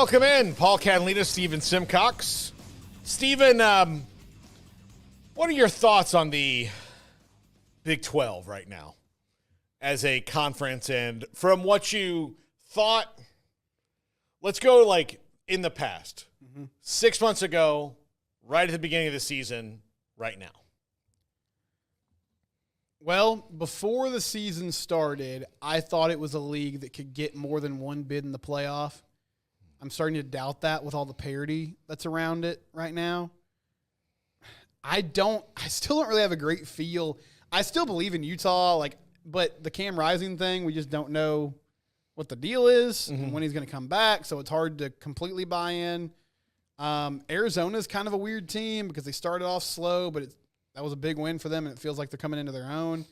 welcome in Paul Catalina, Steven Simcox. Steven, what are your thoughts on the Big 12 right now as a conference? And from what you thought, let's go like in the past, 6 months ago, right at the beginning of the season, right now. Well, before the season started, I thought it was a league that could get more than one bid in the playoff. I'm starting to doubt that with all the parity that's around it right now. I still don't really have a great feel. I still believe in Utah, but the Cam Rising thing, we just don't know what the deal is and when he's going to come back, so it's hard to completely buy in. Arizona's kind of a weird team because they started off slow, but that was a big win for them, and it feels like they're coming into their own.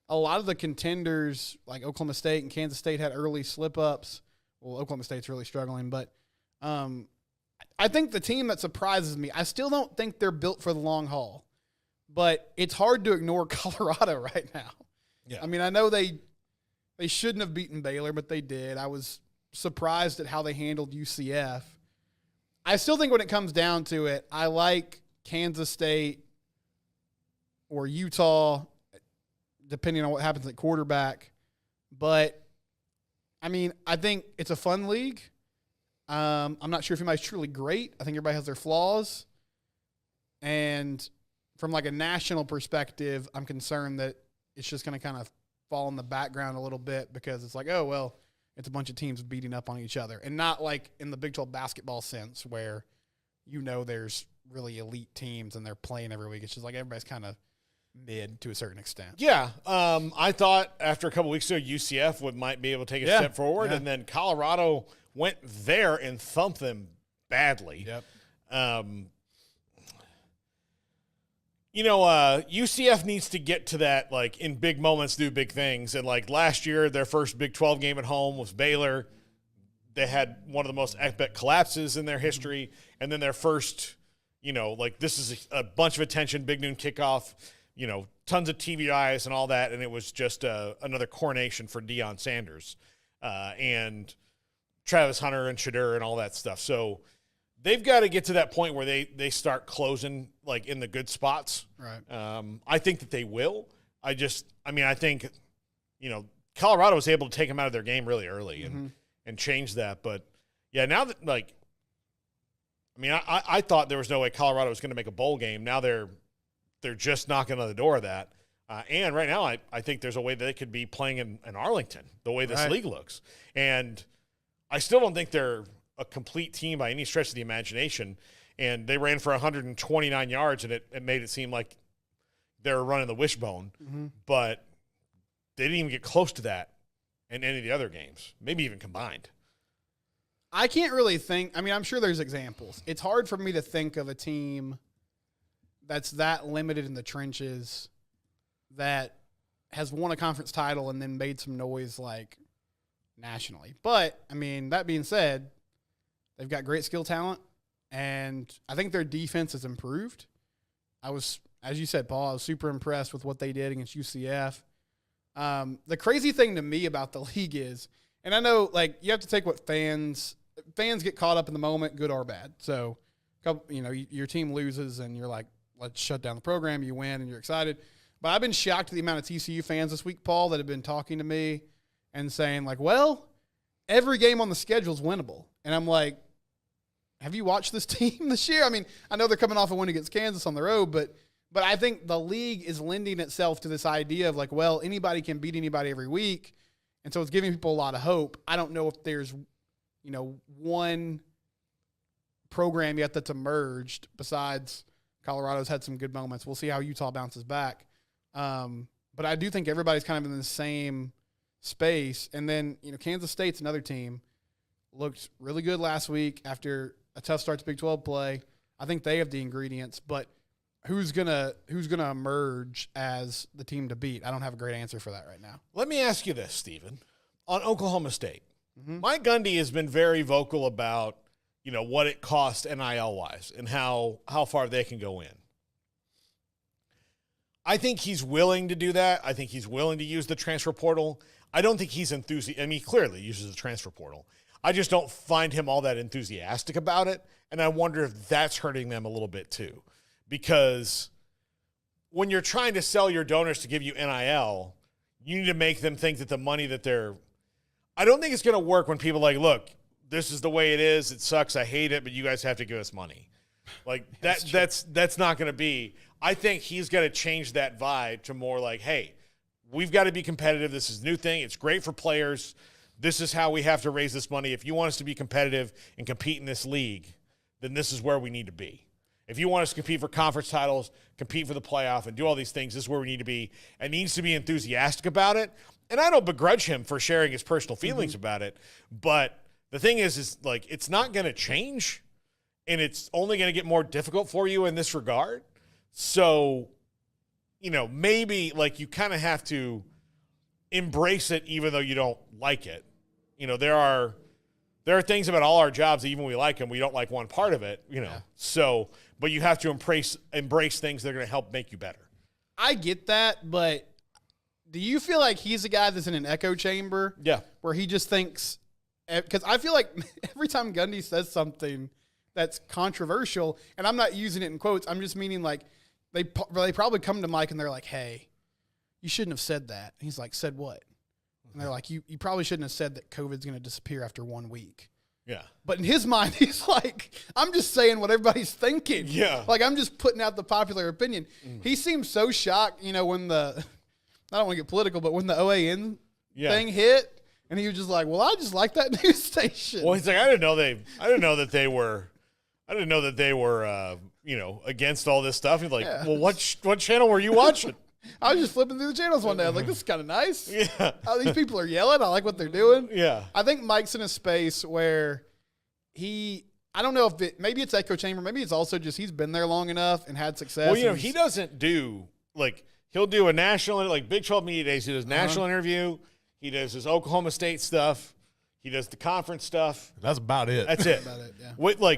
A lot of the contenders, like Oklahoma State and Kansas State, had early slip-ups. Well, Oklahoma State's really struggling, but I think the team that surprises me, I still don't think they're built for the long haul, but it's hard to ignore Colorado right now. Yeah. I mean, I know they shouldn't have beaten Baylor, but they did. I was surprised at how they handled UCF. I still think when it comes down to it, I like Kansas State or Utah, depending on what happens at quarterback. But, I mean, I think it's a fun league. I'm not sure if anybody's truly great. I think everybody has their flaws. And from like a national perspective, I'm concerned that it's just going to kind of fall in the background a little bit because it's like, oh, well, it's a bunch of teams beating up on each other. And not like in the Big 12 basketball sense where, there's really elite teams and they're playing every week. It's just like everybody's kind of mid to a certain extent. Yeah. I thought after a couple weeks ago, UCF might be able to take a step forward, and then Colorado went there and thumped them badly. Yep. UCF needs to get to that, like, in big moments, do big things. And, like, last year, their first Big 12 game at home was Baylor. They had one of the most epic collapses in their history. And then their first, this is a bunch of attention, big noon kickoff, tons of TV eyes and all that. And it was just another coronation for Deion Sanders and Travis Hunter and Shadur and all that stuff. So they've got to get to that point where they start closing, like, in the good spots. Right. I think that they will. I think, Colorado was able to take them out of their game really early and change that. But, yeah, now that, like, I thought there was no way Colorado was going to make a bowl game. Now they're just knocking on the door of that. And right now I think there's a way that they could be playing in Arlington, the way this league looks. And I still don't think they're a complete team by any stretch of the imagination. And they ran for 129 yards, and it made it seem like they were running the wishbone. But they didn't even get close to that in any of the other games, maybe even combined. I can't really think. I'm sure there's examples. It's hard for me to think of a team that's that limited in the trenches that has won a conference title and then made some noise, like, nationally. But, that being said, they've got great skill talent, and I think their defense has improved. As you said, Paul, I was super impressed with what they did against UCF. The crazy thing to me about the league is, and I know, like, you have to take what fans get caught up in the moment, good or bad. So, your team loses and you're like, let's shut down the program. You win and you're excited. But I've been shocked at the amount of TCU fans this week, Paul, that have been talking to me and saying, like, well, every game on the schedule is winnable. And I'm like, have you watched this team this year? I know they're coming off a win against Kansas on the road, but I think the league is lending itself to this idea of, like, well, anybody can beat anybody every week. And so it's giving people a lot of hope. I don't know if there's, one program yet that's emerged besides Colorado's had some good moments. We'll see how Utah bounces back. But I do think everybody's kind of in the same space. And then, Kansas State's another team. Looked really good last week after a tough start to Big 12 play. I think they have the ingredients, but who's gonna emerge as the team to beat? I don't have a great answer for that right now. Let me ask you this, Stephen. On Oklahoma State, Mike Gundy has been very vocal about, what it costs NIL-wise and how far they can go in. I think he's willing to do that. I think he's willing to use the transfer portal. I don't think he's enthusiastic. He clearly uses the transfer portal. I just don't find him all that enthusiastic about it. And I wonder if that's hurting them a little bit too. Because when you're trying to sell your donors to give you NIL, you need to make them think that the money that they're – I don't think it's going to work when people are like, look, this is the way it is. It sucks. I hate it, but you guys have to give us money. Like that's not going to be – I think he's got to change that vibe to more like, hey, we've got to be competitive. This is a new thing. It's great for players. This is how we have to raise this money. If you want us to be competitive and compete in this league, then this is where we need to be. If you want us to compete for conference titles, compete for the playoff, and do all these things, this is where we need to be. And he needs to be enthusiastic about it. And I don't begrudge him for sharing his personal feelings about it. But the thing is like, it's not going to change, and it's only going to get more difficult for you in this regard. So, maybe like you kind of have to embrace it even though you don't like it. There are things about all our jobs that even when we like them, we don't like one part of it, Yeah. So, but you have to embrace things that are going to help make you better. I get that, but do you feel like he's a guy that's in an echo chamber? Yeah. Where he just thinks, because I feel like every time Gundy says something that's controversial, and I'm not using it in quotes, I'm just meaning like they probably come to Mike and they're like, hey, you shouldn't have said that. And he's like, said what? And they're like, you probably shouldn't have said that COVID's going to disappear after 1 week. Yeah. But in his mind, he's like, I'm just saying what everybody's thinking. Yeah. Like, I'm just putting out the popular opinion. He seems so shocked, when I don't want to get political, but when the OAN thing hit, and he was just like, well, I just like that news station. Well, he's like, I didn't know that they were against all this stuff. He's like, well, what channel were you watching? I was just flipping through the channels one day. I was like, this is kind of nice. Yeah. These people are yelling. I like what they're doing. Yeah. I think Mike's in a space where I don't know if maybe it's echo chamber. Maybe it's also just he's been there long enough and had success. Well, he doesn't do, he'll do a national, Big 12 Media Days. He does national interview. He does his Oklahoma State stuff. He does the conference stuff. That's about it. That's it. About it, yeah.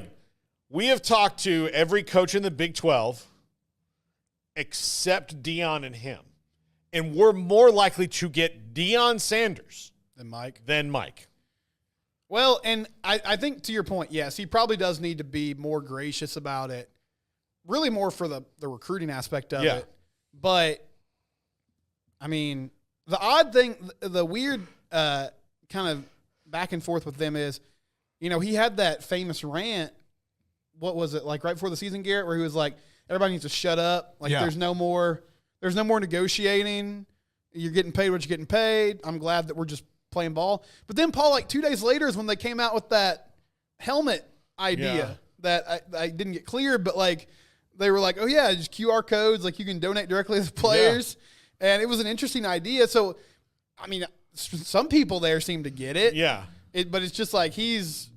We have talked to every coach in the Big 12 except Deion and him. And we're more likely to get Deion Sanders than Mike. Well, and I think to your point, yes, he probably does need to be more gracious about it, really more for the recruiting aspect of it. But, I mean, the odd thing, the weird kind of back and forth with them is, he had that famous rant, what was it, right before the season, Garrett, where he was like, everybody needs to shut up. There's no more negotiating. You're getting paid what you're getting paid. I'm glad that we're just playing ball. But then, Paul, 2 days later is when they came out with that helmet idea that I didn't get cleared, but they were like, oh yeah, just QR codes, you can donate directly to the players. Yeah. And it was an interesting idea. So, I mean, some people there seem to get it. Yeah. But it's just he's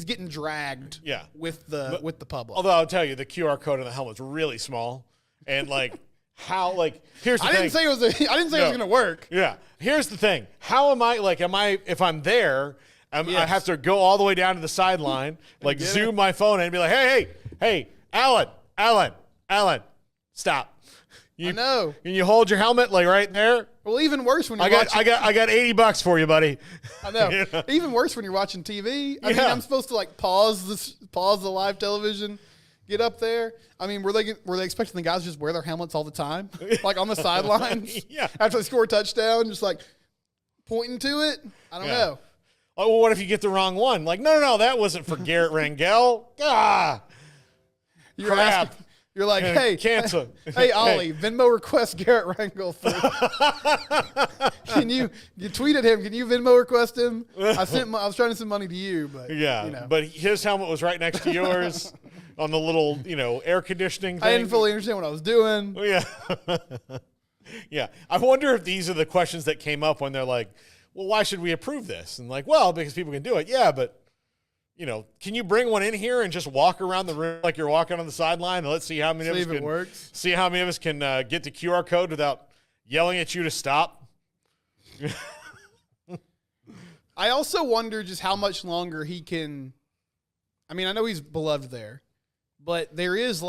getting dragged with the public. Although I'll tell you, the QR code on the helmet's really small. And how here's the thing. I didn't say it was going to work. Yeah. Here's the thing. How am I if I'm there, I have to go all the way down to the sideline, zoom my phone in and be like, hey, Alan, stop. I know. Can you hold your helmet right there? Well, even worse when you're I got $80 for you, buddy. I know. Even worse when you're watching TV. I mean, I'm supposed to pause the live television, get up there. I mean, were they expecting the guys to just wear their helmets all the time, on the sidelines? Yeah. After they score a touchdown, just pointing to it. I don't know. Oh, well, what if you get the wrong one? No, that wasn't for Garrett Rangel. You're asking. You're like, hey, cancel. Hey, Ollie, Venmo request Garrett Rangel. Can you tweeted him? Can you Venmo request him? I was trying to send money to you, but but his helmet was right next to yours on the little air conditioning thing. I didn't fully understand what I was doing. Yeah, yeah. I wonder if these are the questions that came up when they're like, well, why should we approve this? And well, because people can do it. Yeah, but. Can you bring one in here and just walk around the room like you're walking on the sideline, and let's see how many of us can get the QR code without yelling at you to stop? I also wonder just how much longer he can. I mean, I know he's beloved there, but there is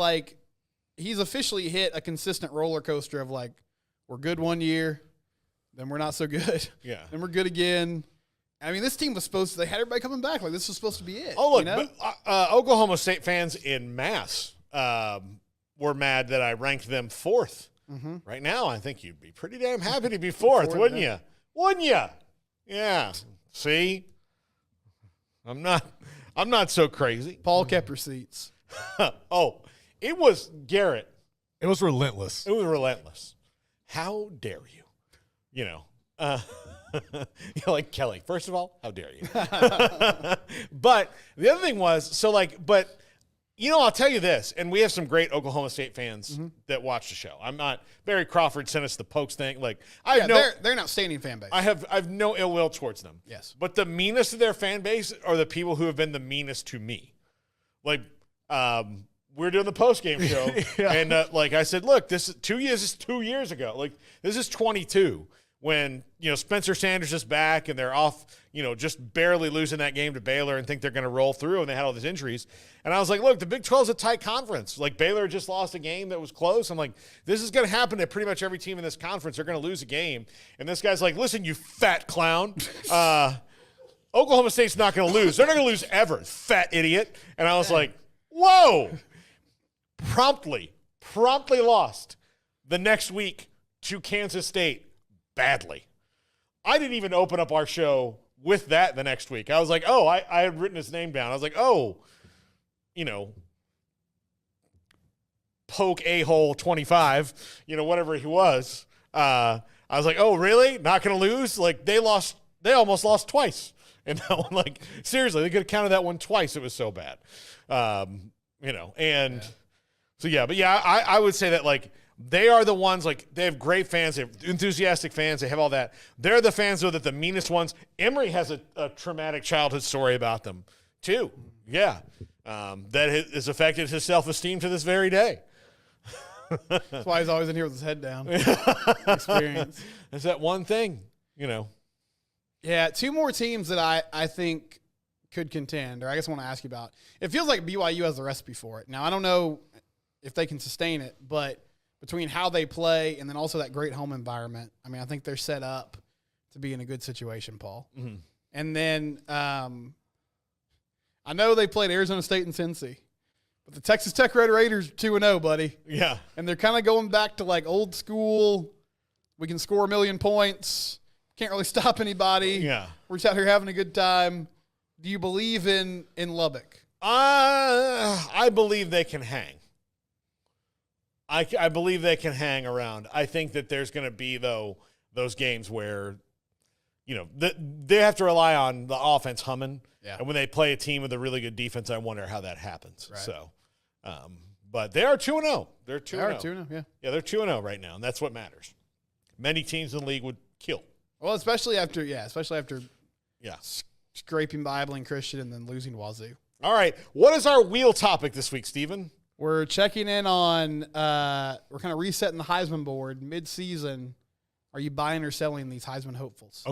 he's officially hit a consistent roller coaster of we're good 1 year, then we're not so good. Yeah. Then we're good again. I mean, this team was supposed to, they had everybody coming back. Like, this was supposed to be it. Oh, look, you know? but, Oklahoma State fans in mass were mad that I ranked them 4th. Mm-hmm. Right now, I think you'd be pretty damn happy to be 4th, wouldn't you? Wouldn't you? Yeah. See? I'm not so crazy. Paul kept receipts. Oh, it was Garrett. It was relentless. It was relentless. How dare you? You know, you're like, Kelly, first of all, how dare you? But the other thing was, but, you know, I'll tell you this, and we have some great Oklahoma State fans that watch the show. I'm not, Barry Crawford sent us the Pokes thing. Like, they're an outstanding fan base. I have no ill will towards them. Yes. But the meanest of their fan base are the people who have been the meanest to me. Like, we're doing the post-game show, and like I said, look, this is 2 years ago. Like, this is 22 when, you know, Spencer Sanders is back and they're off, you know, just barely losing that game to Baylor and think they're going to roll through, and they had all these injuries. And I was like, look, the Big 12 is a tight conference. Like, Baylor just lost a game that was close. I'm like, this is going to happen to pretty much every team in this conference. They're going to lose a game. And this guy's like, listen, you fat clown. Oklahoma State's not going to lose. They're not going to lose ever, fat idiot. And I was like, whoa. Promptly lost the next week to Kansas State badly. I didn't even open up our show with that the next week. I was like, oh, I had written his name down. I was like, oh, you know, Poke A-hole 25, you know, whatever he was. I was like, oh, really? Not going to lose? Like, they almost lost twice. And that one, like, seriously, they could have counted that one twice. It was so bad. You know, and yeah. So, yeah, but yeah, I would say that, like, they are the ones, like, they have great fans, they have enthusiastic fans, they have all that. They're the fans, though, that the meanest ones. Emory has a traumatic childhood story about them, too. Yeah. That has affected his self-esteem to this very day. That's why he's always in here with his head down. Experience. It's that one thing, you know. Yeah, 2 more teams that I think could contend, or I guess I want to ask you about. It feels like BYU has the recipe for it. Now, I don't know if they can sustain it, but between how they play and then also that great home environment, I mean, I think they're set up to be in a good situation, Paul. Mm-hmm. And then I know they played Arizona State and Cincy, but the Texas Tech Red Raiders are 2-0, buddy. Yeah. And they're kind of going back to, like, old school. We can score 1 million points. Can't really stop anybody. Yeah. We're just out here having a good time. Do you believe in Lubbock? I believe they can hang. I believe they can hang around. I think that there's going to be, though, those games where, you know, they have to rely on the offense humming. Yeah. And when they play a team with a really good defense, I wonder how that happens. Right. So, but they are 2-0. They're 2-0. They are 2-0, yeah. Yeah, they're 2-0 right now, and that's what matters. Many teams in the league would kill. Well, especially after scraping by Abilene Christian and then losing Wazoo. All right. What is our wheel topic this week, Stephen? We're checking in on we're kind of resetting the Heisman board mid-season. Are you buying or selling these Heisman hopefuls?